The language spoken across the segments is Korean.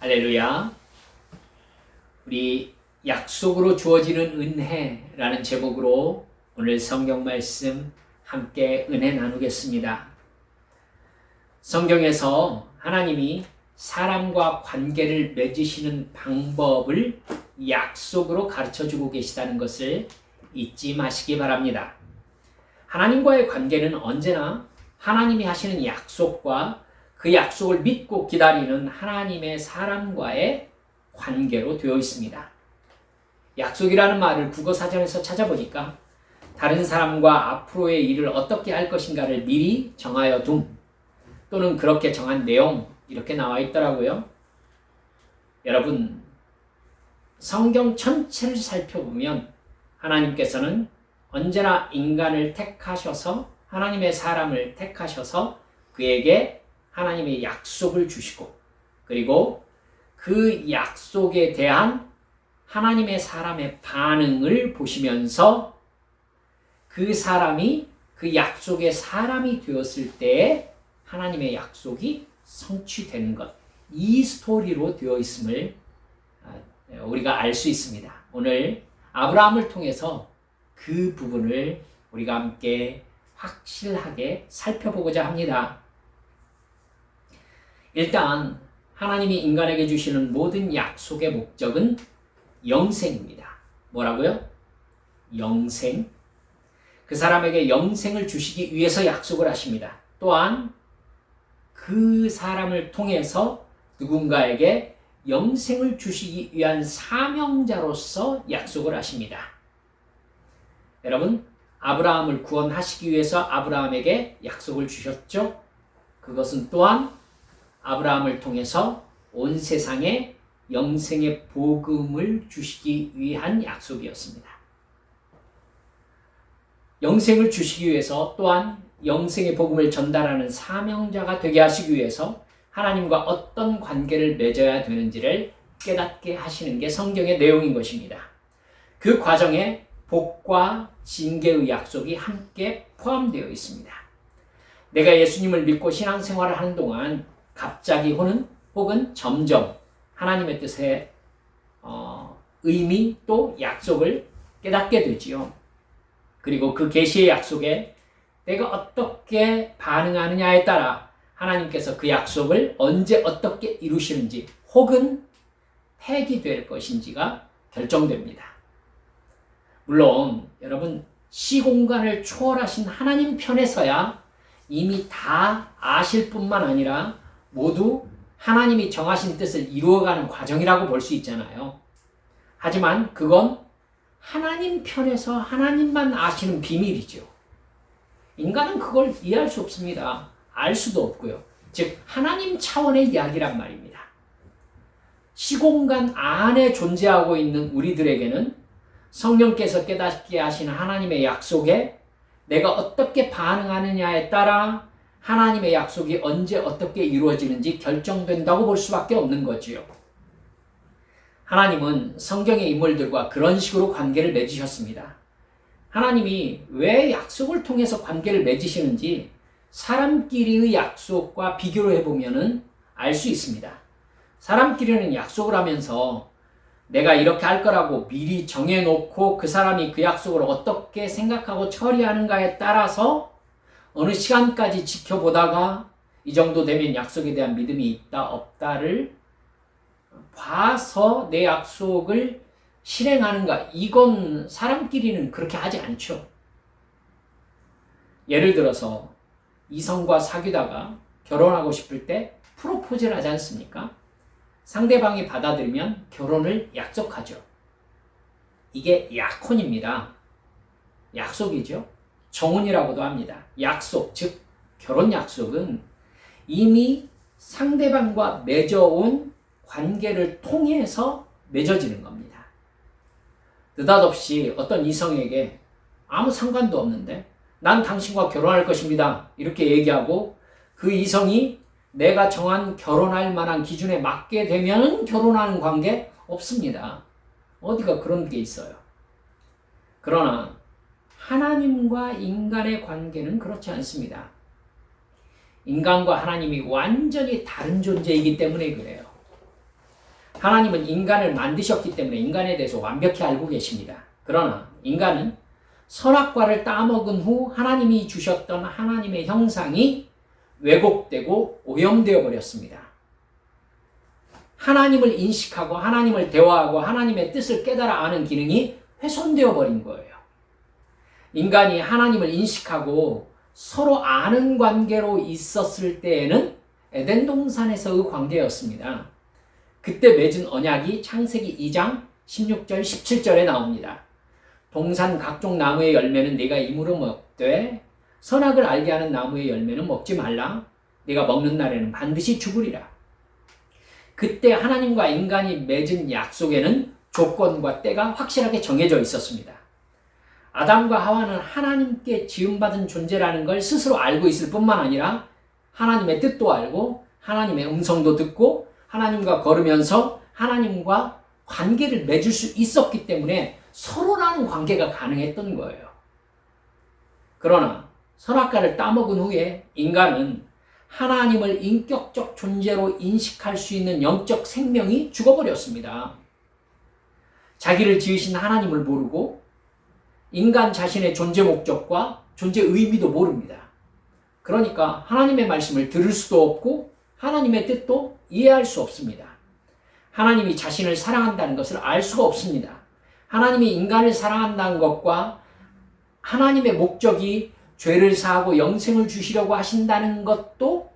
할렐루야. 우리 약속으로 주어지는 은혜라는 제목으로 오늘 성경 말씀 함께 은혜 나누겠습니다. 성경에서 하나님이 사람과 관계를 맺으시는 방법을 약속으로 가르쳐 주고 계시다는 것을 잊지 마시기 바랍니다. 하나님과의 관계는 언제나 하나님이 하시는 약속과 그 약속을 믿고 기다리는 하나님의 사람과의 관계로 되어 있습니다. 약속이라는 말을 국어사전에서 찾아보니까 다른 사람과 앞으로의 일을 어떻게 할 것인가를 미리 정하여 둠 또는 그렇게 정한 내용 이렇게 나와 있더라고요. 여러분, 성경 전체를 살펴보면 하나님께서는 언제나 인간을 택하셔서 하나님의 사람을 택하셔서 그에게 하나님의 약속을 주시고 그리고 그 약속에 대한 하나님의 사람의 반응을 보시면서 그 사람이 그 약속의 사람이 되었을 때에 하나님의 약속이 성취되는 것, 이 스토리로 되어 있음을 우리가 알 수 있습니다. 오늘 아브라함을 통해서 그 부분을 우리가 함께 확실하게 살펴보고자 합니다. 일단 하나님이 인간에게 주시는 모든 약속의 목적은 영생입니다. 뭐라고요? 영생. 그 사람에게 영생을 주시기 위해서 약속을 하십니다. 또한 그 사람을 통해서 누군가에게 영생을 주시기 위한 사명자로서 약속을 하십니다. 여러분, 아브라함을 구원하시기 위해서 아브라함에게 약속을 주셨죠? 그것은 또한 아브라함을 통해서 온 세상에 영생의 복음을 주시기 위한 약속이었습니다. 영생을 주시기 위해서 또한 영생의 복음을 전달하는 사명자가 되게 하시기 위해서 하나님과 어떤 관계를 맺어야 되는지를 깨닫게 하시는 게 성경의 내용인 것입니다. 그 과정에 복과 징계의 약속이 함께 포함되어 있습니다. 내가 예수님을 믿고 신앙생활을 하는 동안 갑자기 혹은 점점 하나님의 뜻의 의미 또 약속을 깨닫게 되지요. 그리고 그 계시의 약속에 내가 어떻게 반응하느냐에 따라 하나님께서 그 약속을 언제 어떻게 이루시는지 혹은 폐기될 것인지가 결정됩니다. 물론 여러분, 시공간을 초월하신 하나님 편에서야 이미 다 아실 뿐만 아니라 모두 하나님이 정하신 뜻을 이루어가는 과정이라고 볼 수 있잖아요. 하지만 그건 하나님 편에서 하나님만 아시는 비밀이죠. 인간은 그걸 이해할 수 없습니다. 알 수도 없고요. 즉 하나님 차원의 이야기란 말입니다. 시공간 안에 존재하고 있는 우리들에게는 성령께서 깨닫게 하신 하나님의 약속에 내가 어떻게 반응하느냐에 따라 하나님의 약속이 언제 어떻게 이루어지는지 결정된다고 볼 수밖에 없는 거지요. 하나님은 성경의 인물들과 그런 식으로 관계를 맺으셨습니다. 하나님이 왜 약속을 통해서 관계를 맺으시는지 사람끼리의 약속과 비교를 해보면 알 수 있습니다. 사람끼리는 약속을 하면서 내가 이렇게 할 거라고 미리 정해놓고 그 사람이 그 약속을 어떻게 생각하고 처리하는가에 따라서 어느 시간까지 지켜보다가 이 정도 되면 약속에 대한 믿음이 있다 없다를 봐서 내 약속을 실행하는가, 이건 사람끼리는 그렇게 하지 않죠. 예를 들어서 이성과 사귀다가 결혼하고 싶을 때 프로포즈를 하지 않습니까? 상대방이 받아들이면 결혼을 약속하죠. 이게 약혼입니다. 약속이죠. 정혼이라고도 합니다. 약속, 즉 결혼 약속은 이미 상대방과 맺어온 관계를 통해서 맺어지는 겁니다. 느닷없이 어떤 이성에게 아무 상관도 없는데 난 당신과 결혼할 것입니다. 이렇게 얘기하고 그 이성이 내가 정한 결혼할 만한 기준에 맞게 되면 결혼하는 관계 없습니다. 어디가 그런 게 있어요. 그러나 하나님과 인간의 관계는 그렇지 않습니다. 인간과 하나님이 완전히 다른 존재이기 때문에 그래요. 하나님은 인간을 만드셨기 때문에 인간에 대해서 완벽히 알고 계십니다. 그러나 인간은 선악과를 따먹은 후 하나님이 주셨던 하나님의 형상이 왜곡되고 오염되어 버렸습니다. 하나님을 인식하고 하나님을 대화하고 하나님의 뜻을 깨달아 아는 기능이 훼손되어 버린 거예요. 인간이 하나님을 인식하고 서로 아는 관계로 있었을 때에는 에덴 동산에서의 관계였습니다. 그때 맺은 언약이 창세기 2장 16절 17절에 나옵니다. 동산 각종 나무의 열매는 네가 임으로 먹되 선악을 알게 하는 나무의 열매는 먹지 말라. 네가 먹는 날에는 반드시 죽으리라. 그때 하나님과 인간이 맺은 약속에는 조건과 때가 확실하게 정해져 있었습니다. 아담과 하와는 하나님께 지음받은 존재라는 걸 스스로 알고 있을 뿐만 아니라 하나님의 뜻도 알고 하나님의 음성도 듣고 하나님과 걸으면서 하나님과 관계를 맺을 수 있었기 때문에 서로라는 관계가 가능했던 거예요. 그러나 선악과를 따먹은 후에 인간은 하나님을 인격적 존재로 인식할 수 있는 영적 생명이 죽어버렸습니다. 자기를 지으신 하나님을 모르고 인간 자신의 존재 목적과 존재 의미도 모릅니다. 그러니까 하나님의 말씀을 들을 수도 없고 하나님의 뜻도 이해할 수 없습니다. 하나님이 자신을 사랑한다는 것을 알 수가 없습니다. 하나님이 인간을 사랑한다는 것과 하나님의 목적이 죄를 사하고 영생을 주시려고 하신다는 것도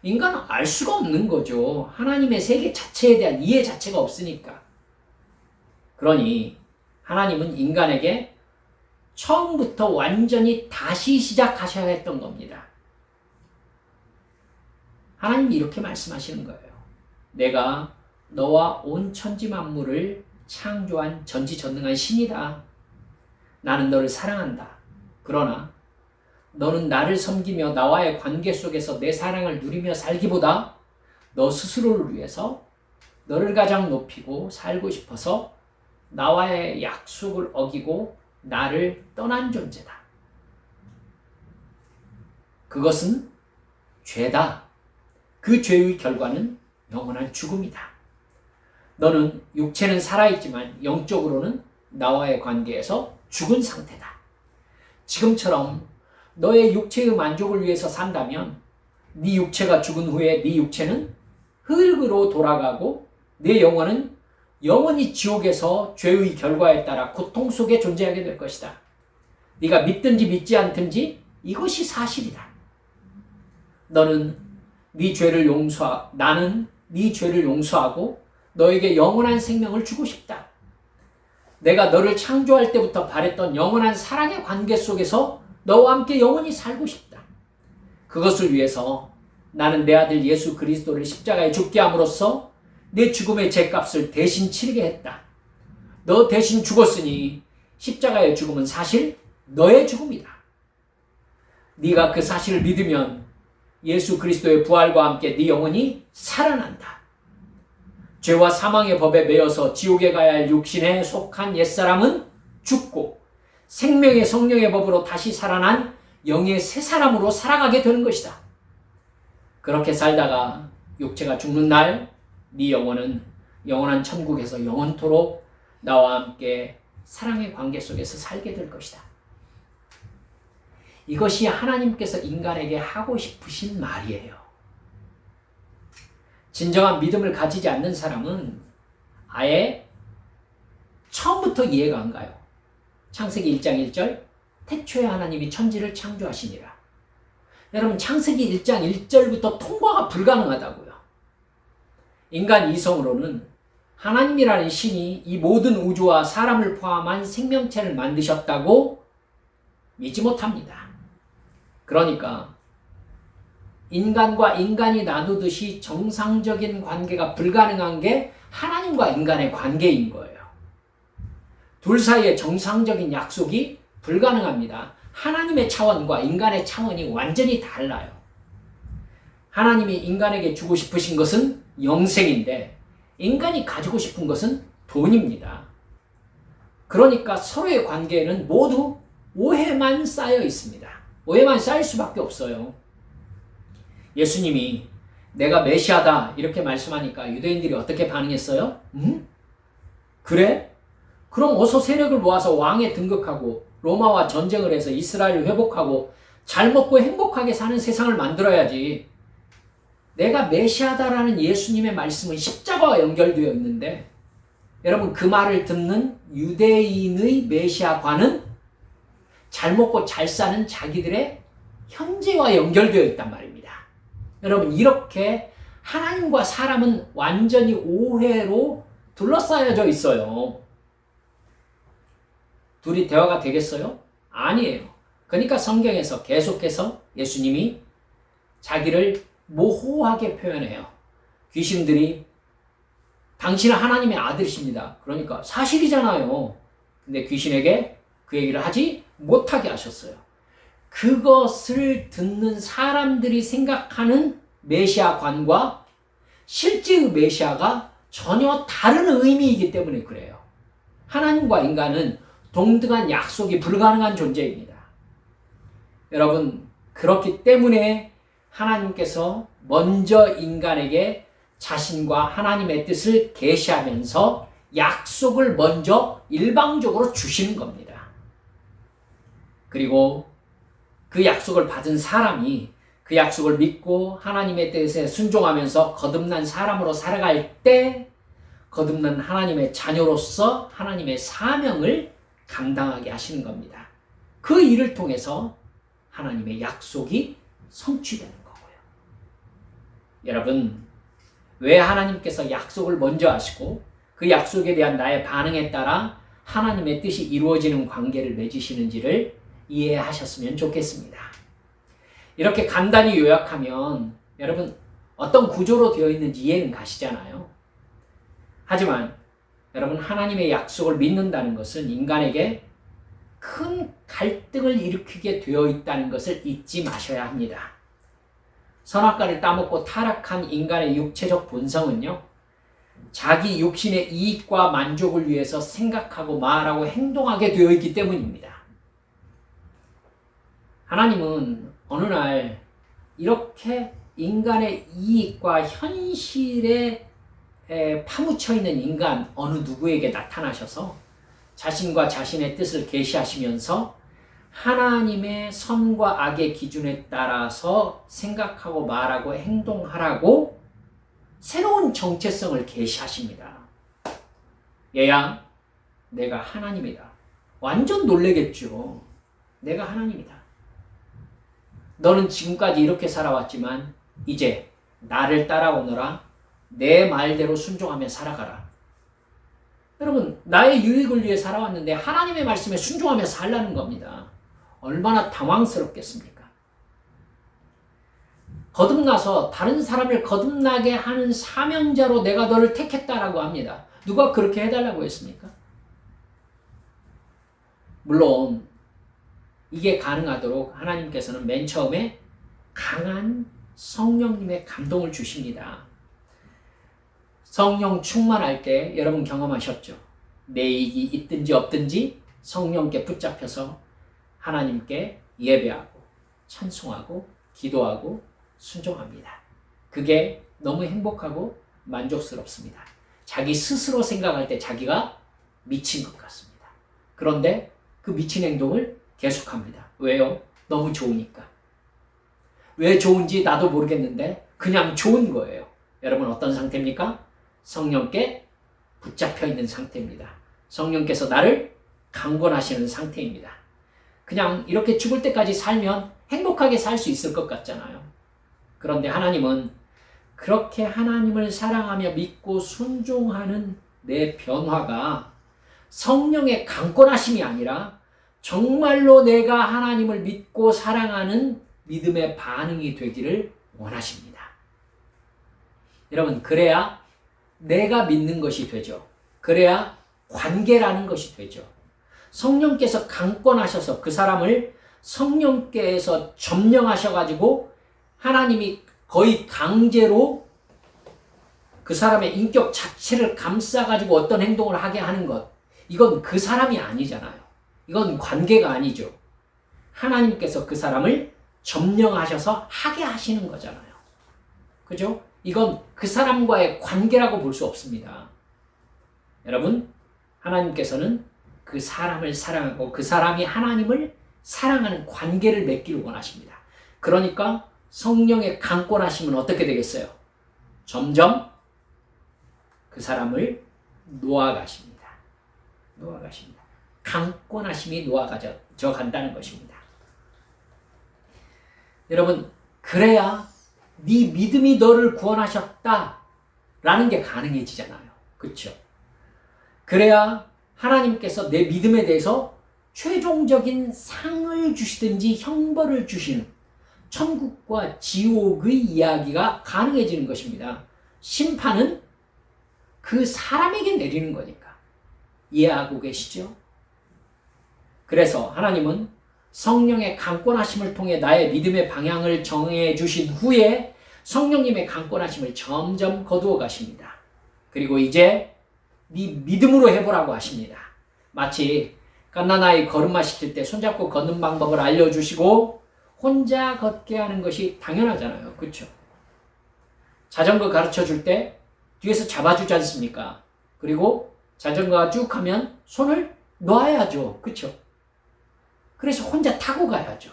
인간은 알 수가 없는 거죠. 하나님의 세계 자체에 대한 이해 자체가 없으니까. 그러니 하나님은 인간에게 처음부터 완전히 다시 시작하셔야 했던 겁니다. 하나님이 이렇게 말씀하시는 거예요. 내가 너와 온 천지 만물을 창조한 전지전능한 신이다. 나는 너를 사랑한다. 그러나 너는 나를 섬기며 나와의 관계 속에서 내 사랑을 누리며 살기보다 너 스스로를 위해서 너를 가장 높이고 살고 싶어서 나와의 약속을 어기고 나를 떠난 존재다. 그것은 죄다. 그 죄의 결과는 영원한 죽음이다. 너는 육체는 살아있지만 영적으로는 나와의 관계에서 죽은 상태다. 지금처럼 너의 육체의 만족을 위해서 산다면 네 육체가 죽은 후에 네 육체는 흙으로 돌아가고 네 영혼은 영원히 지옥에서 죄의 결과에 따라 고통 속에 존재하게 될 것이다. 네가 믿든지 믿지 않든지 이것이 사실이다. 나는 네 죄를 용서하고 너에게 영원한 생명을 주고 싶다. 내가 너를 창조할 때부터 바랬던 영원한 사랑의 관계 속에서 너와 함께 영원히 살고 싶다. 그것을 위해서 나는 내 아들 예수 그리스도를 십자가에 죽게 함으로써 내 죽음의 죄값을 대신 치르게 했다. 너 대신 죽었으니 십자가의 죽음은 사실 너의 죽음이다. 네가 그 사실을 믿으면 예수 그리스도의 부활과 함께 네 영혼이 살아난다. 죄와 사망의 법에 매여서 지옥에 가야 할 육신에 속한 옛사람은 죽고 생명의 성령의 법으로 다시 살아난 영의 새 사람으로 살아가게 되는 것이다. 그렇게 살다가 육체가 죽는 날 네 영혼은 영원한 천국에서 영원토록 나와 함께 사랑의 관계 속에서 살게 될 것이다. 이것이 하나님께서 인간에게 하고 싶으신 말이에요. 진정한 믿음을 가지지 않는 사람은 아예 처음부터 이해가 안 가요. 창세기 1장 1절 태초에 하나님이 천지를 창조하시니라. 여러분 창세기 1장 1절부터 통과가 불가능하다고요. 인간 이성으로는 하나님이라는 신이 이 모든 우주와 사람을 포함한 생명체를 만드셨다고 믿지 못합니다. 그러니까 인간과 인간이 나누듯이 정상적인 관계가 불가능한 게 하나님과 인간의 관계인 거예요. 둘 사이의 정상적인 약속이 불가능합니다. 하나님의 차원과 인간의 차원이 완전히 달라요. 하나님이 인간에게 주고 싶으신 것은 영생인데 인간이 가지고 싶은 것은 돈입니다. 그러니까 서로의 관계에는 모두 오해만 쌓여 있습니다. 오해만 쌓일 수밖에 없어요. 예수님이 내가 메시아다 이렇게 말씀하니까 유대인들이 어떻게 반응했어요? 그래? 그럼 어서 세력을 모아서 왕에 등극하고 로마와 전쟁을 해서 이스라엘을 회복하고 잘 먹고 행복하게 사는 세상을 만들어야지. 내가 메시아다라는 예수님의 말씀은 십자가와 연결되어 있는데 여러분 그 말을 듣는 유대인의 메시아관은 잘 먹고 잘 사는 자기들의 현재와 연결되어 있단 말입니다. 여러분 이렇게 하나님과 사람은 완전히 오해로 둘러싸여져 있어요. 둘이 대화가 되겠어요? 아니에요. 그러니까 성경에서 계속해서 예수님이 자기를 모호하게 표현해요. 귀신들이 당신은 하나님의 아들이십니다. 그러니까 사실이잖아요. 근데 귀신에게 그 얘기를 하지 못하게 하셨어요. 그것을 듣는 사람들이 생각하는 메시아관과 실제의 메시아가 전혀 다른 의미이기 때문에 그래요. 하나님과 인간은 동등한 약속이 불가능한 존재입니다. 여러분, 그렇기 때문에 하나님께서 먼저 인간에게 자신과 하나님의 뜻을 계시하면서 약속을 먼저 일방적으로 주시는 겁니다. 그리고 그 약속을 받은 사람이 그 약속을 믿고 하나님의 뜻에 순종하면서 거듭난 사람으로 살아갈 때 거듭난 하나님의 자녀로서 하나님의 사명을 감당하게 하시는 겁니다. 그 일을 통해서 하나님의 약속이 성취되는 거고요. 여러분, 왜 하나님께서 약속을 먼저 하시고 그 약속에 대한 나의 반응에 따라 하나님의 뜻이 이루어지는 관계를 맺으시는지를 이해하셨으면 좋겠습니다. 이렇게 간단히 요약하면 여러분 어떤 구조로 되어 있는지 이해는 가시잖아요. 하지만 여러분 하나님의 약속을 믿는다는 것은 인간에게 큰 갈등을 일으키게 되어 있다는 것을 잊지 마셔야 합니다. 선악과를 따먹고 타락한 인간의 육체적 본성은요, 자기 육신의 이익과 만족을 위해서 생각하고 말하고 행동하게 되어 있기 때문입니다. 하나님은 어느 날 이렇게 인간의 이익과 현실에 파묻혀 있는 인간 어느 누구에게 나타나셔서 자신과 자신의 뜻을 계시하시면서 하나님의 선과 악의 기준에 따라서 생각하고 말하고 행동하라고 새로운 정체성을 계시하십니다. 얘야, 내가 하나님이다. 완전 놀라겠죠. 내가 하나님이다. 너는 지금까지 이렇게 살아왔지만 이제 나를 따라오너라. 내 말대로 순종하며 살아가라. 여러분, 나의 유익을 위해 살아왔는데 하나님의 말씀에 순종하며 살라는 겁니다. 얼마나 당황스럽겠습니까? 거듭나서 다른 사람을 거듭나게 하는 사명자로 내가 너를 택했다라고 합니다. 누가 그렇게 해달라고 했습니까? 물론 이게 가능하도록 하나님께서는 맨 처음에 강한 성령님의 감동을 주십니다. 성령 충만할 때 여러분 경험하셨죠? 내 이익이 있든지 없든지 성령께 붙잡혀서 하나님께 예배하고 찬송하고 기도하고 순종합니다. 그게 너무 행복하고 만족스럽습니다. 자기 스스로 생각할 때 자기가 미친 것 같습니다. 그런데 그 미친 행동을 계속합니다. 왜요? 너무 좋으니까. 왜 좋은지 나도 모르겠는데 그냥 좋은 거예요. 여러분 어떤 상태입니까? 성령께 붙잡혀 있는 상태입니다. 성령께서 나를 강권하시는 상태입니다. 그냥 이렇게 죽을 때까지 살면 행복하게 살 수 있을 것 같잖아요. 그런데 하나님은 그렇게 하나님을 사랑하며 믿고 순종하는 내 변화가 성령의 강권하심이 아니라 정말로 내가 하나님을 믿고 사랑하는 믿음의 반응이 되기를 원하십니다. 여러분, 그래야 내가 믿는 것이 되죠. 그래야 관계라는 것이 되죠. 성령께서 강권하셔서 그 사람을 성령께서 점령하셔가지고 하나님이 거의 강제로 그 사람의 인격 자체를 감싸가지고 어떤 행동을 하게 하는 것, 이건 그 사람이 아니잖아요. 이건 관계가 아니죠. 하나님께서 그 사람을 점령하셔서 하게 하시는 거잖아요. 그죠? 이건 그 사람과의 관계라고 볼 수 없습니다. 여러분, 하나님께서는 그 사람을 사랑하고 그 사람이 하나님을 사랑하는 관계를 맺기를 원하십니다. 그러니까 성령의 강권하심은 어떻게 되겠어요? 점점 그 사람을 놓아가십니다. 놓아가십니다. 강권하심이 놓아가져 간다는 것입니다. 여러분, 그래야 네 믿음이 너를 구원하셨다라는 게 가능해지잖아요. 그렇죠? 그래야 하나님께서 내 믿음에 대해서 최종적인 상을 주시든지 형벌을 주시는 천국과 지옥의 이야기가 가능해지는 것입니다. 심판은 그 사람에게 내리는 거니까. 이해하고 계시죠? 그래서 하나님은 성령의 강권하심을 통해 나의 믿음의 방향을 정해 주신 후에 성령님의 강권하심을 점점 거두어 가십니다. 그리고 이제 네 믿음으로 해보라고 하십니다. 마치 갓난아이 걸음마 시킬 때 손잡고 걷는 방법을 알려주시고 혼자 걷게 하는 것이 당연하잖아요. 그렇죠? 자전거 가르쳐 줄 때 뒤에서 잡아주지 않습니까? 그리고 자전거가 쭉 하면 손을 놔야죠. 그렇죠? 그래서 혼자 타고 가야죠.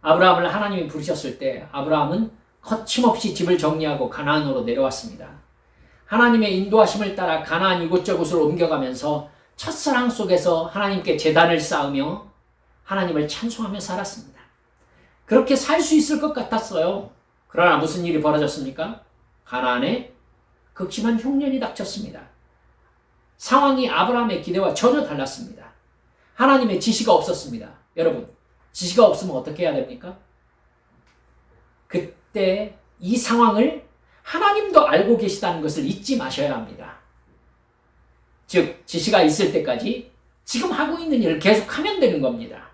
아브라함을 하나님이 부르셨을 때 아브라함은 거침없이 집을 정리하고 가나안으로 내려왔습니다. 하나님의 인도하심을 따라 가나안 이곳저곳을 옮겨가면서 첫사랑 속에서 하나님께 제단을 쌓으며 하나님을 찬송하며 살았습니다. 그렇게 살 수 있을 것 같았어요. 그러나 무슨 일이 벌어졌습니까? 가나안에 극심한 흉년이 닥쳤습니다. 상황이 아브라함의 기대와 전혀 달랐습니다. 하나님의 지시가 없었습니다. 여러분, 지시가 없으면 어떻게 해야 됩니까? 그때 이 상황을 하나님도 알고 계시다는 것을 잊지 마셔야 합니다. 즉, 지시가 있을 때까지 지금 하고 있는 일을 계속하면 되는 겁니다.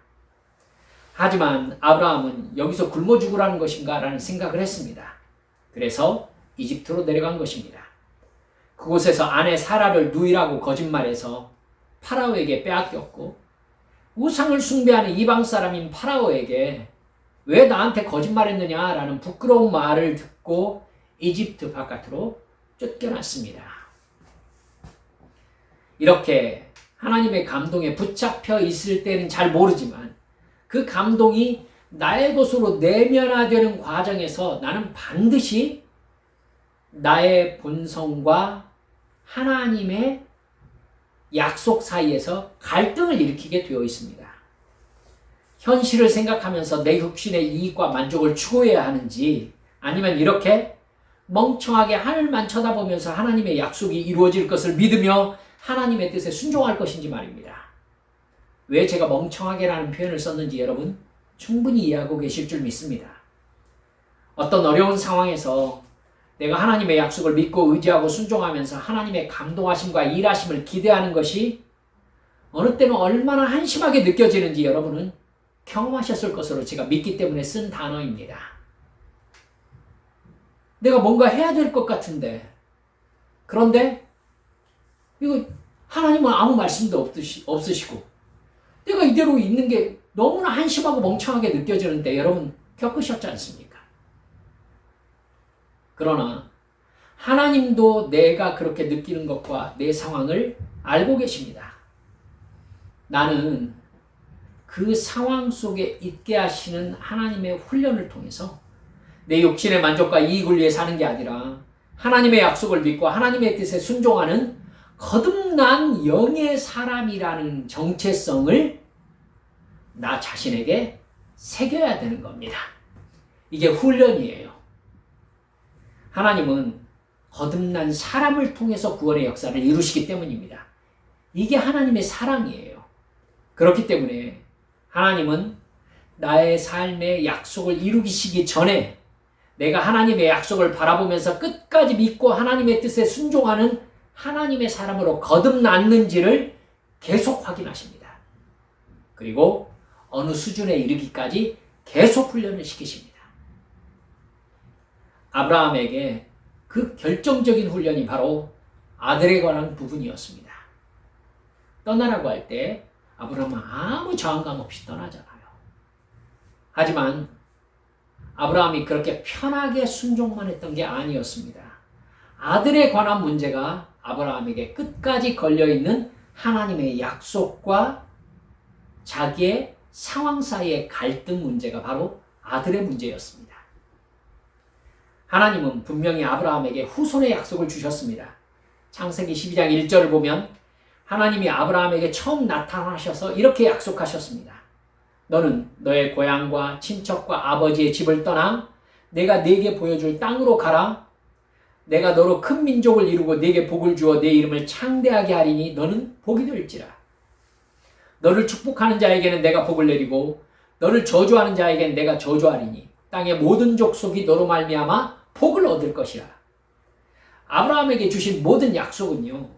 하지만 아브라함은 여기서 굶어 죽으라는 것인가 라는 생각을 했습니다. 그래서 이집트로 내려간 것입니다. 그곳에서 아내 사라를 누이라고 거짓말해서 파라오에게 빼앗겼고 우상을 숭배하는 이방 사람인 파라오에게 왜 나한테 거짓말했느냐라는 부끄러운 말을 듣고 이집트 바깥으로 쫓겨났습니다. 이렇게 하나님의 감동에 붙잡혀 있을 때는 잘 모르지만 그 감동이 나의 것으로 내면화되는 과정에서 나는 반드시 나의 본성과 하나님의 약속 사이에서 갈등을 일으키게 되어 있습니다. 현실을 생각하면서 내 육신의 이익과 만족을 추구해야 하는지 아니면 이렇게 멍청하게 하늘만 쳐다보면서 하나님의 약속이 이루어질 것을 믿으며 하나님의 뜻에 순종할 것인지 말입니다. 왜 제가 멍청하게라는 표현을 썼는지 여러분 충분히 이해하고 계실 줄 믿습니다. 어떤 어려운 상황에서 내가 하나님의 약속을 믿고 의지하고 순종하면서 하나님의 감동하심과 일하심을 기대하는 것이 어느 때는 얼마나 한심하게 느껴지는지 여러분은 경험하셨을 것으로 제가 믿기 때문에 쓴 단어입니다. 내가 뭔가 해야 될 것 같은데 그런데 이거 하나님은 아무 말씀도 없으시고 내가 이대로 있는 게 너무나 한심하고 멍청하게 느껴지는데 여러분 겪으셨지 않습니까? 그러나 하나님도 내가 그렇게 느끼는 것과 내 상황을 알고 계십니다. 나는 그 상황 속에 있게 하시는 하나님의 훈련을 통해서 내 육신의 만족과 이익을 위해 사는 게 아니라 하나님의 약속을 믿고 하나님의 뜻에 순종하는 거듭난 영의 사람이라는 정체성을 나 자신에게 새겨야 되는 겁니다. 이게 훈련이에요. 하나님은 거듭난 사람을 통해서 구원의 역사를 이루시기 때문입니다. 이게 하나님의 사랑이에요. 그렇기 때문에 하나님은 나의 삶의 약속을 이루시기 전에 내가 하나님의 약속을 바라보면서 끝까지 믿고 하나님의 뜻에 순종하는 하나님의 사람으로 거듭났는지를 계속 확인하십니다. 그리고 어느 수준에 이르기까지 계속 훈련을 시키십니다. 아브라함에게 그 결정적인 훈련이 바로 아들에 관한 부분이었습니다. 떠나라고 할 때 아브라함은 아무 저항감 없이 떠나잖아요. 하지만 아브라함이 그렇게 편하게 순종만 했던 게 아니었습니다. 아들에 관한 문제가 아브라함에게 끝까지 걸려있는 하나님의 약속과 자기의 상황 사이의 갈등 문제가 바로 아들의 문제였습니다. 하나님은 분명히 아브라함에게 후손의 약속을 주셨습니다. 창세기 12장 1절을 보면 하나님이 아브라함에게 처음 나타나셔서 이렇게 약속하셨습니다. 너는 너의 고향과 친척과 아버지의 집을 떠나 내가 네게 보여줄 땅으로 가라. 내가 너로 큰 민족을 이루고 네게 복을 주어 네 이름을 창대하게 하리니 너는 복이 될지라. 너를 축복하는 자에게는 내가 복을 내리고 너를 저주하는 자에게는 내가 저주하리니 땅의 모든 족속이 너로 말미암아 복을 얻을 것이라. 아브라함에게 주신 모든 약속은요,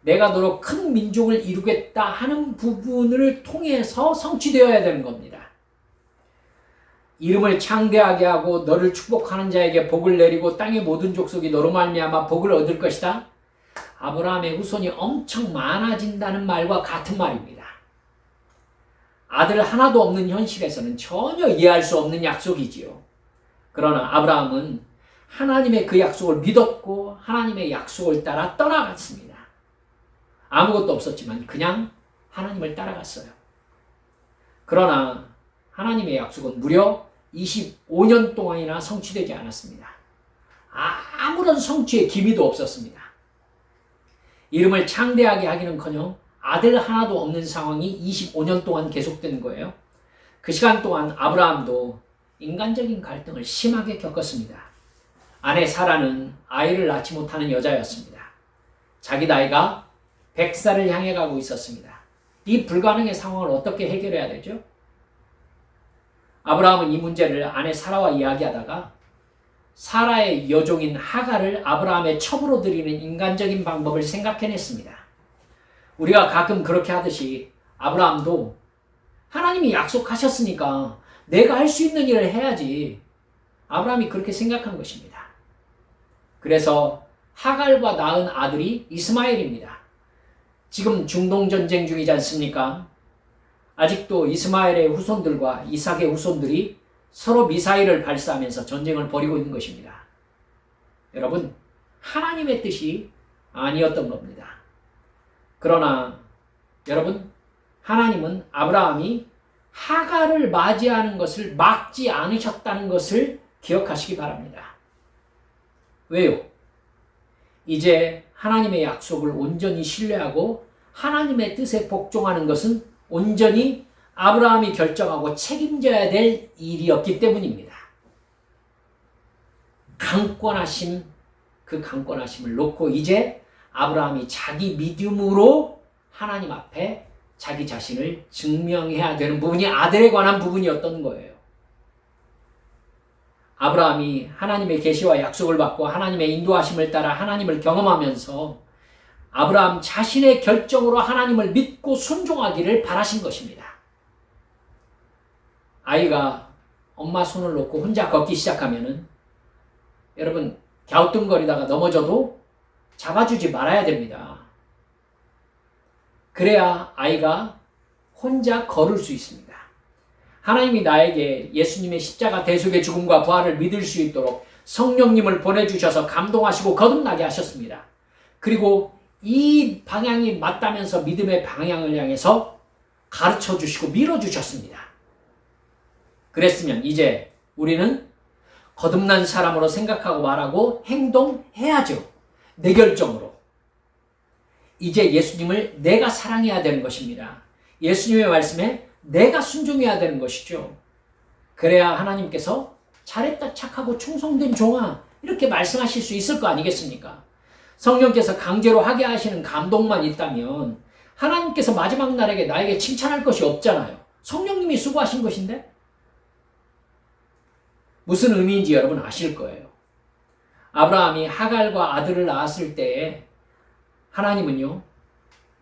내가 너로 큰 민족을 이루겠다 하는 부분을 통해서 성취되어야 되는 겁니다. 이름을 창대하게 하고 너를 축복하는 자에게 복을 내리고 땅의 모든 족속이 너로 말미암아 복을 얻을 것이다. 아브라함의 후손이 엄청 많아진다는 말과 같은 말입니다. 아들 하나도 없는 현실에서는 전혀 이해할 수 없는 약속이지요. 그러나 아브라함은 하나님의 그 약속을 믿었고 하나님의 약속을 따라 떠나갔습니다. 아무것도 없었지만 그냥 하나님을 따라갔어요. 그러나 하나님의 약속은 무려 25년 동안이나 성취되지 않았습니다. 아무런 성취의 기미도 없었습니다. 이름을 창대하게 하기는커녕 아들 하나도 없는 상황이 25년 동안 계속된 거예요. 그 시간 동안 아브라함도 인간적인 갈등을 심하게 겪었습니다. 아내 사라는 아이를 낳지 못하는 여자였습니다. 자기 나이가 100살을 향해 가고 있었습니다. 이 불가능의 상황을 어떻게 해결해야 되죠? 아브라함은 이 문제를 아내 사라와 이야기하다가 사라의 여종인 하갈을 아브라함의 첩으로 들이는 인간적인 방법을 생각해냈습니다. 우리가 가끔 그렇게 하듯이 아브라함도 하나님이 약속하셨으니까 내가 할 수 있는 일을 해야지. 아브라함이 그렇게 생각한 것입니다. 그래서 하갈과 낳은 아들이 이스마엘입니다. 지금 중동전쟁 중이지 않습니까? 아직도 이스마엘의 후손들과 이삭의 후손들이 서로 미사일을 발사하면서 전쟁을 벌이고 있는 것입니다. 여러분, 하나님의 뜻이 아니었던 겁니다. 그러나 여러분, 하나님은 아브라함이 하갈을 맞이하는 것을 막지 않으셨다는 것을 기억하시기 바랍니다. 왜요? 이제 하나님의 약속을 온전히 신뢰하고 하나님의 뜻에 복종하는 것은 온전히 아브라함이 결정하고 책임져야 될 일이었기 때문입니다. 그 강권하심을 놓고 이제 아브라함이 자기 믿음으로 하나님 앞에 자기 자신을 증명해야 되는 부분이 아들에 관한 부분이었던 거예요. 아브라함이 하나님의 계시와 약속을 받고 하나님의 인도하심을 따라 하나님을 경험하면서 아브라함 자신의 결정으로 하나님을 믿고 순종하기를 바라신 것입니다. 아이가 엄마 손을 놓고 혼자 걷기 시작하면은 여러분 갸우뚱거리다가 넘어져도 잡아주지 말아야 됩니다. 그래야 아이가 혼자 걸을 수 있습니다. 하나님이 나에게 예수님의 십자가 대속의 죽음과 부활을 믿을 수 있도록 성령님을 보내주셔서 감동하시고 거듭나게 하셨습니다. 그리고 이 방향이 맞다면서 믿음의 방향을 향해서 가르쳐 주시고 밀어주셨습니다. 그랬으면 이제 우리는 거듭난 사람으로 생각하고 말하고 행동해야죠. 내 결정으로. 이제 예수님을 내가 사랑해야 되는 것입니다. 예수님의 말씀에 내가 순종해야 되는 것이죠. 그래야 하나님께서 잘했다 착하고 충성된 종아 이렇게 말씀하실 수 있을 거 아니겠습니까? 성령께서 강제로 하게 하시는 감동만 있다면 하나님께서 마지막 날에게 나에게 칭찬할 것이 없잖아요. 성령님이 수고하신 것인데? 무슨 의미인지 여러분 아실 거예요. 아브라함이 하갈과 아들을 낳았을 때에 하나님은요,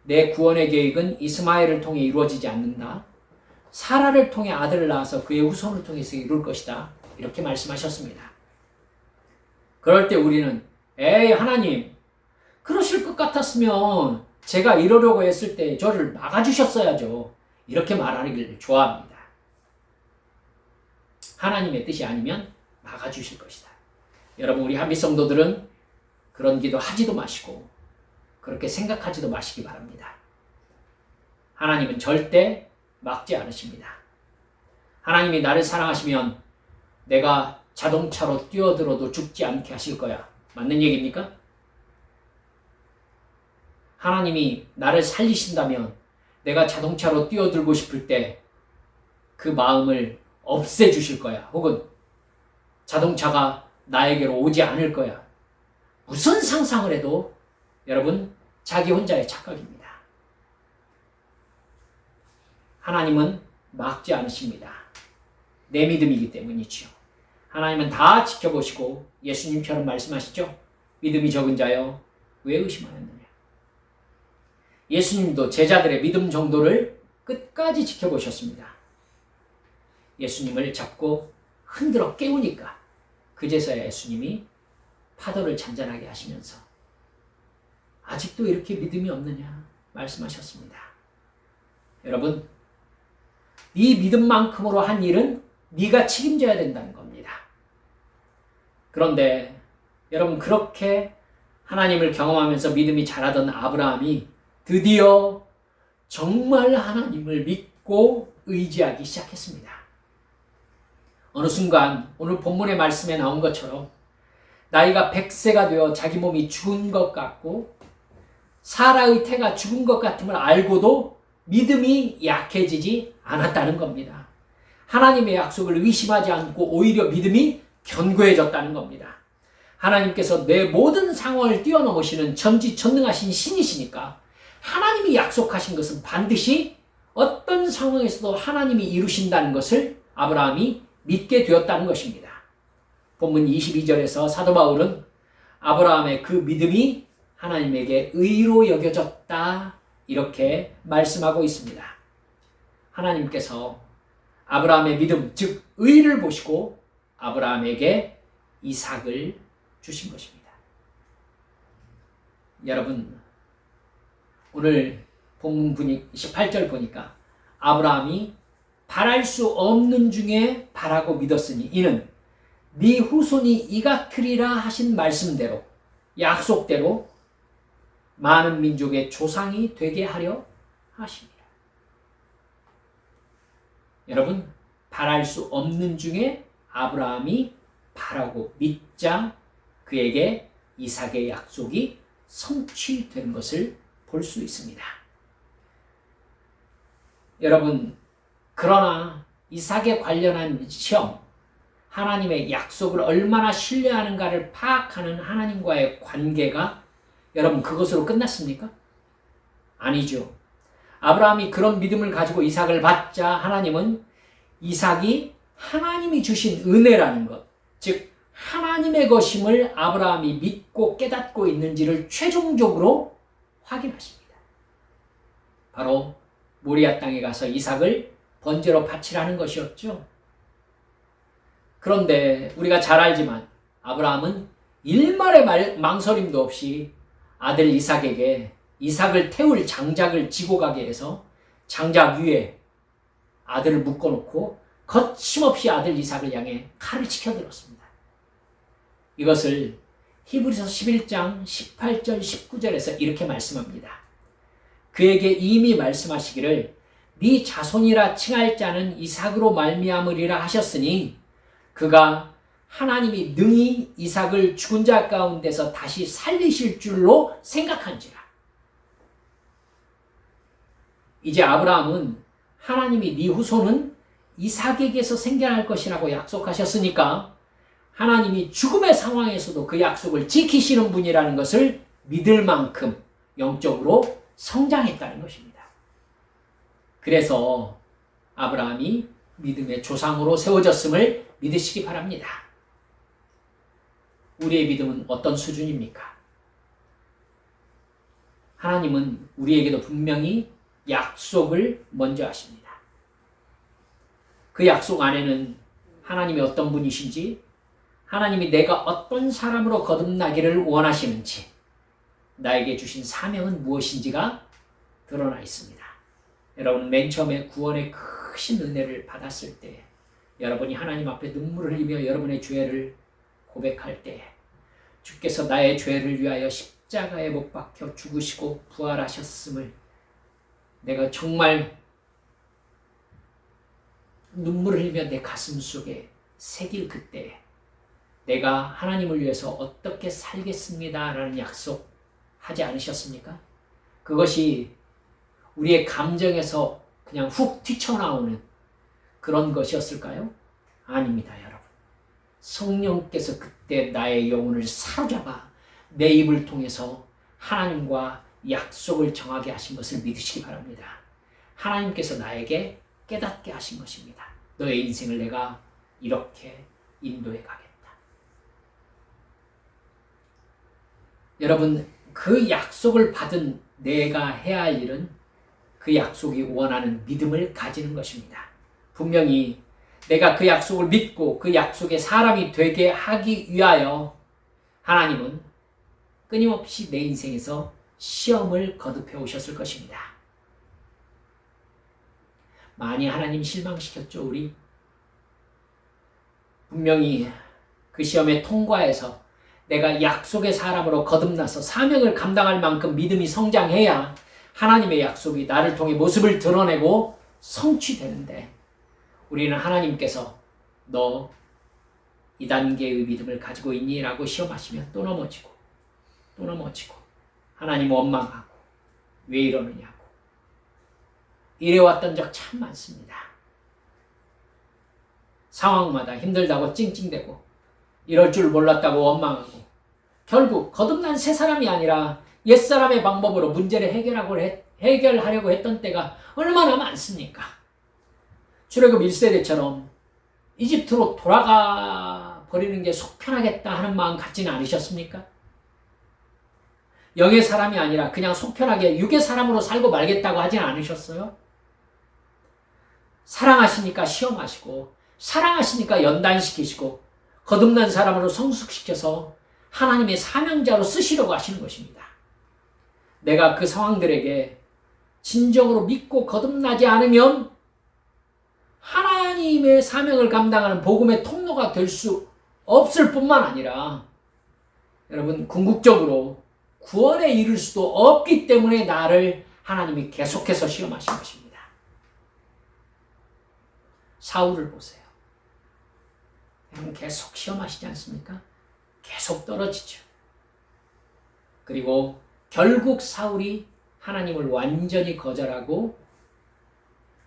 내 구원의 계획은 이스마엘을 통해 이루어지지 않는다. 사라를 통해 아들을 낳아서 그의 후손을 통해서 이룰 것이다. 이렇게 말씀하셨습니다. 그럴 때 우리는 에이 하나님, 그러실 것 같았으면 제가 이러려고 했을 때 저를 막아주셨어야죠. 이렇게 말하기를 좋아합니다. 하나님의 뜻이 아니면 막아주실 것이다. 여러분, 우리 한빛 성도들은 그런 기도 하지도 마시고 그렇게 생각하지도 마시기 바랍니다. 하나님은 절대 막지 않으십니다. 하나님이 나를 사랑하시면 내가 자동차로 뛰어들어도 죽지 않게 하실 거야. 맞는 얘기입니까? 하나님이 나를 살리신다면 내가 자동차로 뛰어들고 싶을 때 그 마음을 없애주실 거야. 혹은 자동차가 나에게로 오지 않을 거야. 무슨 상상을 해도 여러분, 자기 혼자의 착각입니다. 하나님은 막지 않으십니다. 내 믿음이기 때문이지요. 하나님은 다 지켜보시고 예수님처럼 말씀하시죠. 믿음이 적은 자여 왜 의심하였느냐. 예수님도 제자들의 믿음 정도를 끝까지 지켜보셨습니다. 예수님을 잡고 흔들어 깨우니까 그제서야 예수님이 파도를 잔잔하게 하시면서 아직도 이렇게 믿음이 없느냐 말씀하셨습니다. 여러분, 네 믿음만큼으로 한 일은 네가 책임져야 된다는 겁니다. 그런데 여러분, 그렇게 하나님을 경험하면서 믿음이 자라던 아브라함이 드디어 정말 하나님을 믿고 의지하기 시작했습니다. 어느 순간 오늘 본문의 말씀에 나온 것처럼 나이가 100세가 되어 자기 몸이 죽은 것 같고 사라의 태가 죽은 것 같음을 알고도 믿음이 약해지지 않았다는 겁니다. 하나님의 약속을 의심하지 않고 오히려 믿음이 견고해졌다는 겁니다. 하나님께서 내 모든 상황을 뛰어넘으시는 전지전능하신 신이시니까 하나님이 약속하신 것은 반드시 어떤 상황에서도 하나님이 이루신다는 것을 아브라함이 믿게 되었다는 것입니다. 본문 22절에서 사도 바울은 아브라함의 그 믿음이 하나님에게 의로 여겨졌다 이렇게 말씀하고 있습니다. 하나님께서 아브라함의 믿음, 즉 의를 보시고 아브라함에게 이삭을 주신 것입니다. 여러분, 오늘 본문 18절 보니까 아브라함이 바랄 수 없는 중에 바라고 믿었으니 이는 네 후손이 이같으리라 하신 말씀대로 약속대로 많은 민족의 조상이 되게 하려 하십니다. 여러분, 바랄 수 없는 중에 아브라함이 바라고 믿자 그에게 이삭의 약속이 성취되는 것을 볼 수 있습니다. 여러분, 그러나 이삭에 관련한 시험, 하나님의 약속을 얼마나 신뢰하는가를 파악하는 하나님과의 관계가 여러분 그것으로 끝났습니까? 아니죠. 아브라함이 그런 믿음을 가지고 이삭을 받자 하나님은 이삭이 하나님이 주신 은혜라는 것, 즉 하나님의 것임을 아브라함이 믿고 깨닫고 있는지를 최종적으로 확인하십니다. 바로 모리아 땅에 가서 이삭을 번제로 바치라는 것이었죠. 그런데 우리가 잘 알지만 아브라함은 일말의 망설임도 없이 아들 이삭에게 이삭을 태울 장작을 지고 가게 해서 장작 위에 아들을 묶어놓고 거침없이 아들 이삭을 향해 칼을 치켜들었습니다. 이것을 히브리서 11장 18절 19절에서 이렇게 말씀합니다. 그에게 이미 말씀하시기를 네 자손이라 칭할 자는 이삭으로 말미암으리라 하셨으니 그가 하나님이 능히 이삭을 죽은 자 가운데서 다시 살리실 줄로 생각한지라. 이제 아브라함은 하나님이 네 후손은 이삭에게서 생겨날 것이라고 약속하셨으니까 하나님이 죽음의 상황에서도 그 약속을 지키시는 분이라는 것을 믿을 만큼 영적으로 성장했다는 것입니다. 그래서 아브라함이 믿음의 조상으로 세워졌음을 믿으시기 바랍니다. 우리의 믿음은 어떤 수준입니까? 하나님은 우리에게도 분명히 약속을 먼저 하십니다. 그 약속 안에는 하나님이 어떤 분이신지, 하나님이 내가 어떤 사람으로 거듭나기를 원하시는지, 나에게 주신 사명은 무엇인지가 드러나 있습니다. 여러분, 맨 처음에 구원의 크신 은혜를 받았을 때 여러분이 하나님 앞에 눈물을 흘리며 여러분의 죄를 고백할 때에 주께서 나의 죄를 위하여 십자가에 못 박혀 죽으시고 부활하셨음을 내가 정말 눈물을 흘리며 내 가슴 속에 새길 그때에 내가 하나님을 위해서 어떻게 살겠습니다 라는 약속 하지 않으셨습니까? 그것이 우리의 감정에서 그냥 훅 튀쳐나오는 그런 것이었을까요? 아닙니다, 여러분. 성령께서 그때 나의 영혼을 사로잡아 내 입을 통해서 하나님과 약속을 정하게 하신 것을 믿으시기 바랍니다. 하나님께서 나에게 깨닫게 하신 것입니다. 너의 인생을 내가 이렇게 인도해 가겠다. 여러분, 그 약속을 받은 내가 해야 할 일은 그 약속이 원하는 믿음을 가지는 것입니다. 분명히 내가 그 약속을 믿고 그 약속의 사람이 되게 하기 위하여 하나님은 끊임없이 내 인생에서 시험을 거듭해 오셨을 것입니다. 많이 하나님 실망시켰죠, 우리? 분명히 그 시험에 통과해서 내가 약속의 사람으로 거듭나서 사명을 감당할 만큼 믿음이 성장해야 하나님의 약속이 나를 통해 모습을 드러내고 성취되는데 우리는 하나님께서 너 이 단계의 믿음을 가지고 있니? 라고 시험하시면 또 넘어지고 또 넘어지고 하나님 원망하고 왜 이러느냐고 이래왔던 적 참 많습니다. 상황마다 힘들다고 찡찡대고 이럴 줄 몰랐다고 원망하고 결국 거듭난 새 사람이 아니라 옛사람의 방법으로 문제를 해결하려고 했던 때가 얼마나 많습니까? 출애굽 1세대처럼 이집트로 돌아가 버리는 게 속편하겠다 하는 마음 갖지는 않으셨습니까? 영의 사람이 아니라 그냥 속편하게 육의 사람으로 살고 말겠다고 하진 않으셨어요? 사랑하시니까 시험하시고 사랑하시니까 연단시키시고 거듭난 사람으로 성숙시켜서 하나님의 사명자로 쓰시려고 하시는 것입니다. 내가 그 상황들에게 진정으로 믿고 거듭나지 않으면 하나님의 사명을 감당하는 복음의 통로가 될 수 없을 뿐만 아니라 여러분 궁극적으로 구원에 이를 수도 없기 때문에 나를 하나님이 계속해서 시험하신 것입니다. 사울을 보세요. 계속 시험하시지 않습니까? 계속 떨어지죠. 그리고 결국 사울이 하나님을 완전히 거절하고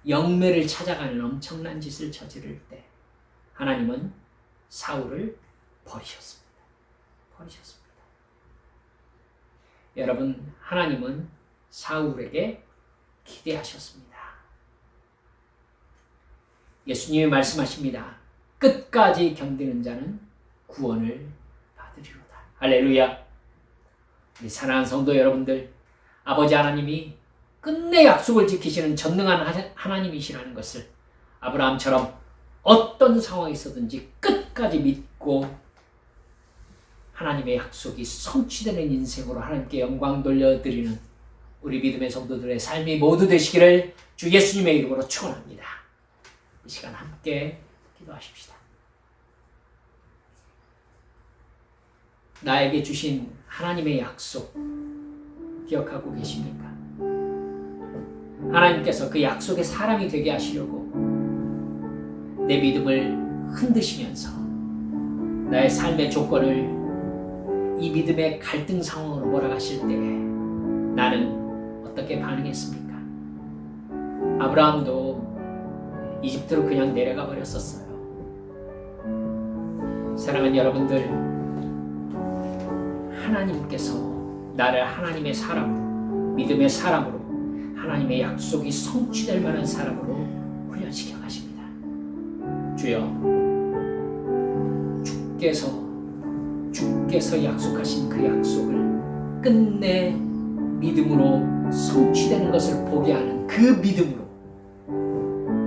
영매를 찾아가는 엄청난 짓을 저지를 때 하나님은 사울을 버리셨습니다. 여러분, 하나님은 사울에게 기대하셨습니다. 예수님이 말씀하십니다. 끝까지 견디는 자는 구원을 받으리로다. 할렐루야. 우리 사랑하는 성도 여러분들, 아버지 하나님이 끝내 약속을 지키시는 전능한 하나님이시라는 것을 아브라함처럼 어떤 상황이 있었든지 끝까지 믿고 하나님의 약속이 성취되는 인생으로 하나님께 영광 돌려드리는 우리 믿음의 성도들의 삶이 모두 되시기를 주 예수님의 이름으로 축원합니다. 이 시간 함께 기도하십시다. 나에게 주신 하나님의 약속 기억하고 계십니까? 하나님께서 그 약속의 사람이 되게 하시려고 내 믿음을 흔드시면서 나의 삶의 조건을 이 믿음의 갈등 상황으로 몰아가실 때에 나는 어떻게 반응했습니까? 아브라함도 이집트로 그냥 내려가 버렸었어요. 사랑하는 여러분들, 하나님께서 나를 하나님의 사람으로, 믿음의 사람으로, 하나님의 약속이 성취될 만한 사람으로 훈련시켜 가십니다. 주여, 주께서 약속하신 그 약속을 끝내 믿음으로 성취되는 것을 보게 하는 그 믿음으로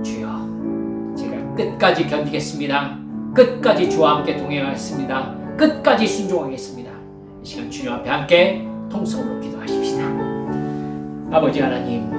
주여, 제가 끝까지 견디겠습니다. 끝까지 주와 함께 동행하겠습니다. 끝까지 순종하겠습니다. 이 시간 주님 앞에 함께 통성으로 기도하십시다. 아버지 하나님,